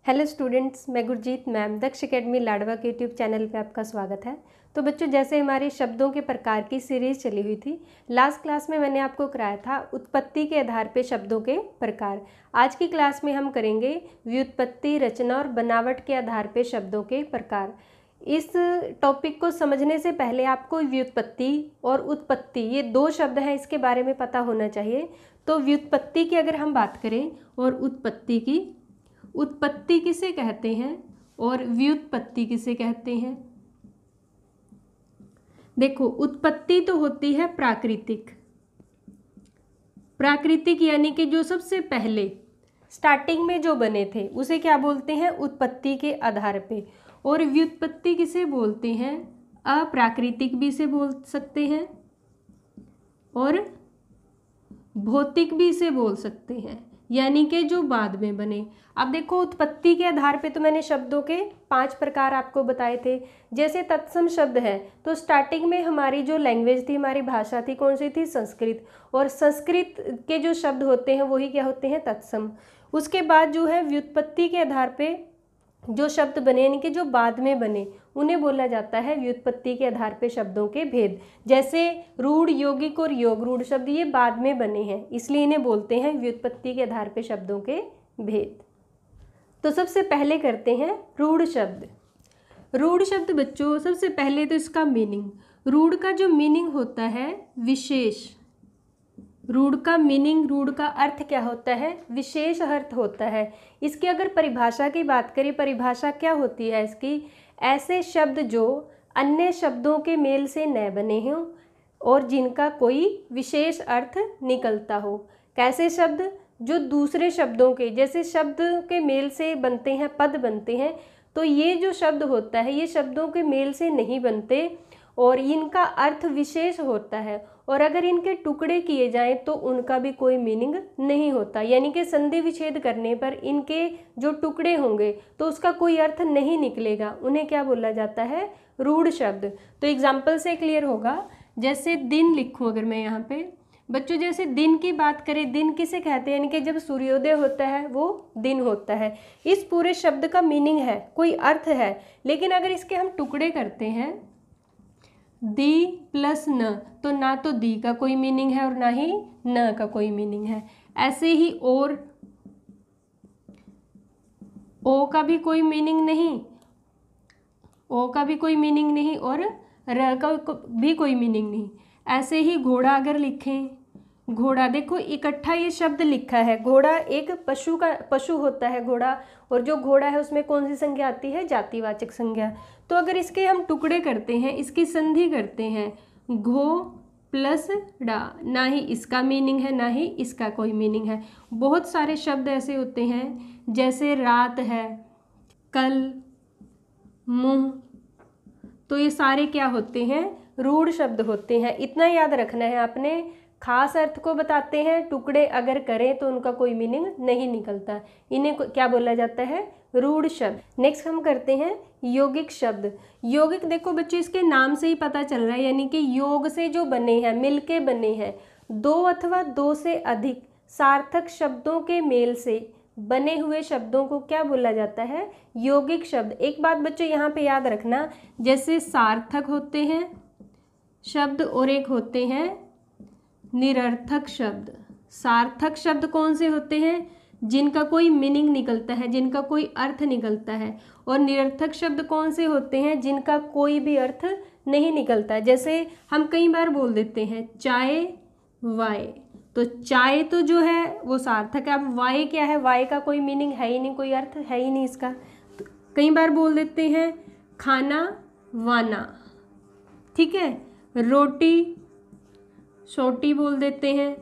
Hello students, मैं Gurjeet ma'am दक्ष academy Ladwa के YouTube channel पे आपका स्वागत है। तो बच्चों, जैसे हमारी शब्दों के प्रकार की सीरीज़ चली हुई थी, लास्ट क्लास में मैंने आपको कराया था उत्पत्ति के आधार पे शब्दों के प्रकार। आज की क्लास में हम करेंगे व्युत्पत्ति, रचना और बनावट के आधार पे शब्दों के प्रकार। इस टॉपिक को समझने से पहले आपको व्युत्पत्ति और उत्पत्ति, ये दो शब्द हैं, इसके बारे में पता होना चाहिए। तो व्युत्पत्ति की अगर हम बात करें और उत्पत्ति की, उत्पत्ति किसे कहते हैं और व्युत्पत्ति किसे कहते हैं। देखो, उत्पत्ति तो होती है प्राकृतिक, प्राकृतिक यानी कि जो सबसे पहले स्टार्टिंग में जो बने थे उसे क्या बोलते हैं, उत्पत्ति के आधार पे। और व्युत्पत्ति किसे बोलते हैं, अप्राकृतिक भी इसे बोल सकते हैं और भौतिक भी इसे बोल सकते हैं, यानी कि जो बाद में बने। अब देखो, उत्पत्ति के आधार पे तो मैंने शब्दों के 5 प्रकार आपको बताए थे। जैसे तत्सम शब्द है, तो स्टार्टिंग में हमारी जो लैंग्वेज थी, हमारी भाषा थी, कौन सी थी, संस्कृत। और संस्कृत के जो शब्द होते हैं वही क्या होते हैं, तत्सम। उसके बाद जो है व्युत्पत्ति के आधार पे जो शब्द बने, यानी कि जो बाद में बने, उन्हें बोला जाता है व्युत्पत्ति के आधार पे शब्दों के भेद। जैसे रूढ़, यौगिक और योग रूढ़ शब्द ये बाद में बने हैं, इसलिए इन्हें बोलते हैं व्युत्पत्ति के आधार पे शब्दों के भेद। तो सबसे पहले करते हैं रूढ़ शब्द। रूढ़ शब्द बच्चों, सबसे पहले तो इसका मीनिंग। रूढ़ का जो मीनिंग होता है विशेष। रूढ़ का मीनिंग, रूढ़ का अर्थ क्या होता है, विशेष अर्थ होता है। इसकी अगर परिभाषा की बात करें, परिभाषा क्या होती है इसकी, ऐसे शब्द जो अन्य शब्दों के मेल से न बने हों और जिनका कोई विशेष अर्थ निकलता हो। कैसे शब्द, जो दूसरे शब्दों के, जैसे शब्द के मेल से बनते हैं, पद बनते हैं, तो ये जो शब्द होता है ये शब्दों के मेल से नहीं बनते और इनका अर्थ विशेष होता है। और अगर इनके टुकड़े किए जाएं तो उनका भी कोई मीनिंग नहीं होता, यानी कि संधि विच्छेद करने पर इनके जो टुकड़े होंगे तो उसका कोई अर्थ नहीं निकलेगा। उन्हें क्या बोला जाता है, रूढ़ शब्द। तो एग्जाम्पल से क्लियर होगा। जैसे दिन लिखूं अगर मैं यहाँ पे बच्चों, जैसे दिन की बात करें, दिन किसे कहते हैं, यानी कि जब सूर्योदय होता है वो दिन होता है। इस पूरे शब्द का मीनिंग है, कोई अर्थ है, लेकिन अगर इसके हम टुकड़े करते हैं दी प्लस न, तो ना तो दी का कोई मीनिंग है और ना ही न का कोई मीनिंग है। ऐसे ही और ओ का भी कोई मीनिंग नहीं, ओ का भी कोई मीनिंग नहीं और र का भी कोई मीनिंग नहीं। ऐसे ही घोड़ा अगर लिखें, घोड़ा देखो इकट्ठा ये शब्द लिखा है। घोड़ा एक पशु होता है घोड़ा, और जो घोड़ा है उसमें कौन सी संज्ञा आती है, जातिवाचक संज्ञा। तो अगर इसके हम टुकड़े करते हैं, इसकी संधि करते हैं, घो प्लस डा, ना ही इसका मीनिंग है ना ही इसका कोई मीनिंग है। बहुत सारे शब्द ऐसे होते हैं, जैसे रात है, कल, मुंह, तो ये सारे क्या होते हैं, रूढ़ शब्द होते हैं। इतना याद रखना है आपने। खास अर्थ को बताते हैं, टुकड़े अगर करें तो उनका कोई मीनिंग नहीं निकलता। इन्हें क्या बोला जाता है, रूढ़ शब्द। नेक्स्ट हम करते हैं यौगिक शब्द। यौगिक देखो बच्चों, इसके नाम से ही पता चल रहा है, यानी कि योग से जो बने हैं, मिलके बने हैं। दो अथवा दो से अधिक सार्थक शब्दों के मेल से बने हुए शब्दों को क्या बोला जाता है, यौगिक शब्द। एक बात बच्चों यहाँ पे याद रखना, जैसे सार्थक होते हैं शब्द और एक होते हैं निरर्थक शब्द। सार्थक शब्द कौन से होते हैं, जिनका कोई मीनिंग निकलता है, जिनका कोई अर्थ निकलता है। और निरर्थक शब्द कौन से होते हैं, जिनका कोई भी अर्थ नहीं निकलता। जैसे हम कई बार बोल देते हैं चाय वाय, तो चाय तो जो है वो सार्थक है। अब वाय क्या है, वाय का कोई मीनिंग है ही नहीं, कोई अर्थ है ही नहीं इसका। तो कई बार बोल देते हैं खाना वाना, ठीक है, रोटी छोटी बोल देते हैं,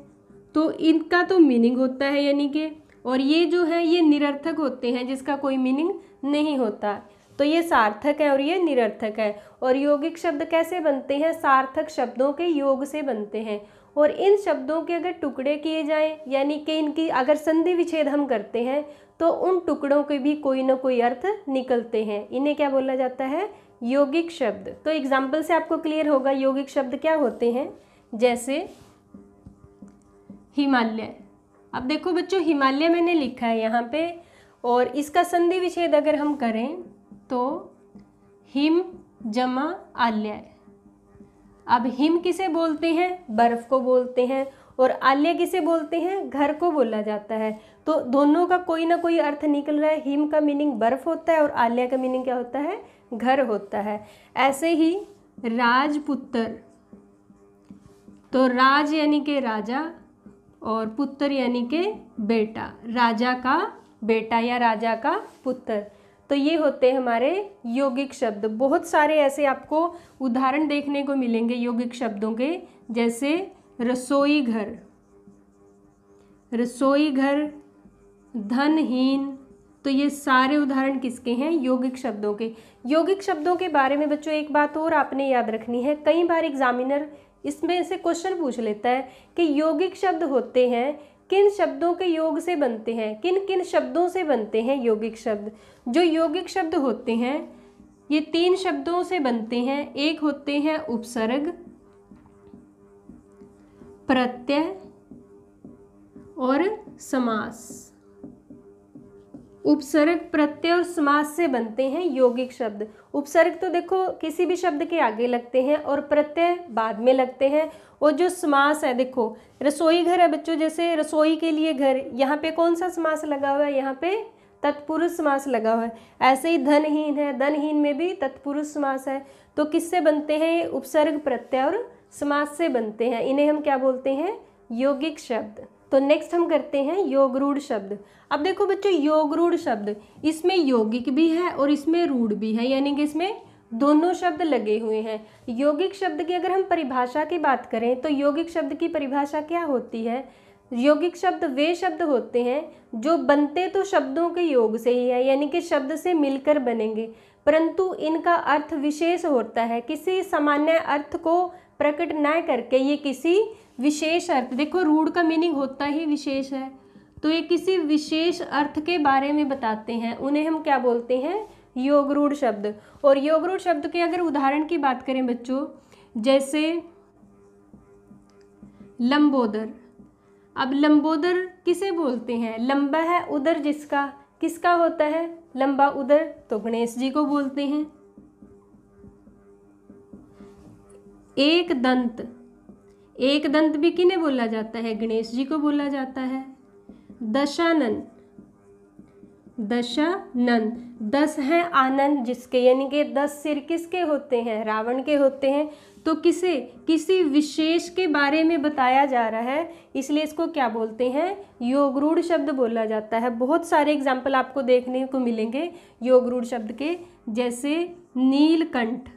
तो इनका तो मीनिंग होता है, यानी कि, और ये जो है ये निरर्थक होते हैं, जिसका कोई मीनिंग नहीं होता। तो ये सार्थक है और ये निरर्थक है। और यौगिक शब्द कैसे बनते हैं, सार्थक शब्दों के योग से बनते हैं। और इन शब्दों के अगर टुकड़े किए जाएं, यानी कि इनकी अगर संधि विच्छेद हम करते हैं, तो उन टुकड़ों के भी कोई ना कोई अर्थ निकलते हैं। इन्हें क्या बोला जाता है, यौगिक शब्द। तो एग्जाम्पल से आपको क्लियर होगा यौगिक शब्द क्या होते हैं। जैसे हिमालय। अब देखो बच्चों, हिमालय मैंने लिखा है यहाँ पे, और इसका संधि विच्छेद अगर हम करें तो हिम जमा आल्य। अब हिम किसे बोलते हैं? बर्फ को बोलते हैं। और आल्य किसे बोलते हैं? घर को बोला जाता है। तो दोनों का कोई ना कोई अर्थ निकल रहा है। हिम का मीनिंग बर्फ होता है और आल्य का मीनिंग क्या होता है? घर होता है। ऐसे ही राजपुत्र, तो राज यानी के राजा और पुत्र यानी के बेटा, राजा का बेटा या राजा का पुत्र। तो ये होते हैं हमारे यौगिक शब्द। बहुत सारे ऐसे आपको उदाहरण देखने को मिलेंगे यौगिक शब्दों के, जैसे रसोई घर, रसोई घर, धनहीन। तो ये सारे उदाहरण किसके हैं? यौगिक शब्दों के। यौगिक शब्दों के बारे में बच्चों एक बात और आपने याद रखनी है, कई बार एग्जामिनर इसमें से क्वेश्चन पूछ लेता है कि यौगिक शब्द होते हैं किन शब्दों के योग से बनते हैं, किन किन शब्दों से बनते हैं यौगिक शब्द। जो यौगिक शब्द होते हैं ये 3 शब्दों से बनते हैं। एक होते हैं उपसर्ग, प्रत्यय और समास। उपसर्ग, प्रत्यय और समास से बनते हैं यौगिक शब्द। उपसर्ग तो देखो किसी भी शब्द के आगे लगते हैं और प्रत्यय बाद में लगते हैं। और जो समास है, देखो रसोई घर है बच्चों, जैसे रसोई के लिए घर, यहाँ पे कौन सा समास लगा हुआ है? यहाँ पे तत्पुरुष समास लगा हुआ है। ऐसे ही धनहीन है, धनहीन में भी तत्पुरुष समास है। तो किससे बनते हैं? ये उपसर्ग, प्रत्यय और समास से बनते हैं। इन्हें हम क्या बोलते हैं? यौगिक शब्द। तो नेक्स्ट हम करते हैं योगरूढ़ शब्द। अब देखो बच्चों योगरूढ़ शब्द, इसमें यौगिक भी है और इसमें रूढ़ भी है, यानी कि इसमें दोनों शब्द लगे हुए हैं। यौगिक शब्द की अगर हम परिभाषा की बात करें तो यौगिक शब्द की परिभाषा क्या होती है? यौगिक शब्द वे शब्द होते हैं जो बनते तो शब्दों के योग से ही है, यानी कि शब्द से मिलकर बनेंगे, परंतु इनका अर्थ विशेष होता है। किसी सामान्य अर्थ को प्रकट न करके ये किसी विशेष अर्थ, देखो रूढ़ का मीनिंग होता ही विशेष है, तो ये किसी विशेष अर्थ के बारे में बताते हैं। उन्हें हम क्या बोलते हैं? योगरूढ़ शब्द। और योगरूढ़ शब्द के अगर उदाहरण की बात करें बच्चों, जैसे लंबोदर। अब लंबोदर किसे बोलते हैं? लंबा है उदर जिसका, किसका होता है लंबा उदर? तो गणेश जी को बोलते हैं। एक दंत, एक दंत भी किन्हें बोला जाता है? गणेश जी को बोला जाता है। दशानन, दशानंद, 10 हैं आनंद जिसके, यानी कि 10 सिर किसके होते हैं? रावण के होते हैं। तो किसे? किसी विशेष के बारे में बताया जा रहा है, इसलिए इसको क्या बोलते हैं? योगरूढ़ शब्द बोला जाता है। बहुत सारे एग्जाम्पल आपको देखने को मिलेंगे योगरूढ़ शब्द के, जैसे नीलकंठ।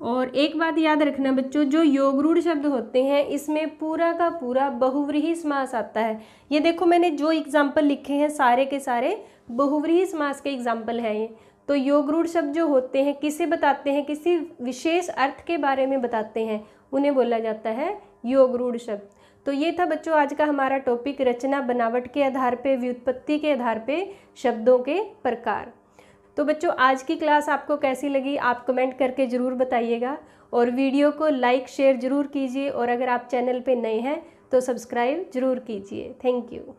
और एक बात याद रखना बच्चों, जो योगरूढ़ शब्द होते हैं इसमें पूरा का पूरा बहुव्रीहि समास आता है। ये देखो मैंने जो एग्जाम्पल लिखे हैं सारे के सारे बहुव्रीहि समास के एग्जाम्पल हैं ये। तो योगरूढ़ शब्द जो होते हैं किसे बताते हैं? किसी विशेष अर्थ के बारे में बताते हैं, उन्हें बोला जाता है योगरूढ़ शब्द। तो ये था बच्चों आज का हमारा टॉपिक, रचना बनावट के आधार पे, व्युत्पत्ति के आधार पे शब्दों के प्रकार। तो बच्चों आज की क्लास आपको कैसी लगी आप कमेंट करके ज़रूर बताइएगा, और वीडियो को लाइक शेयर ज़रूर कीजिए, और अगर आप चैनल पे नए हैं तो सब्सक्राइब ज़रूर कीजिए। Thank you.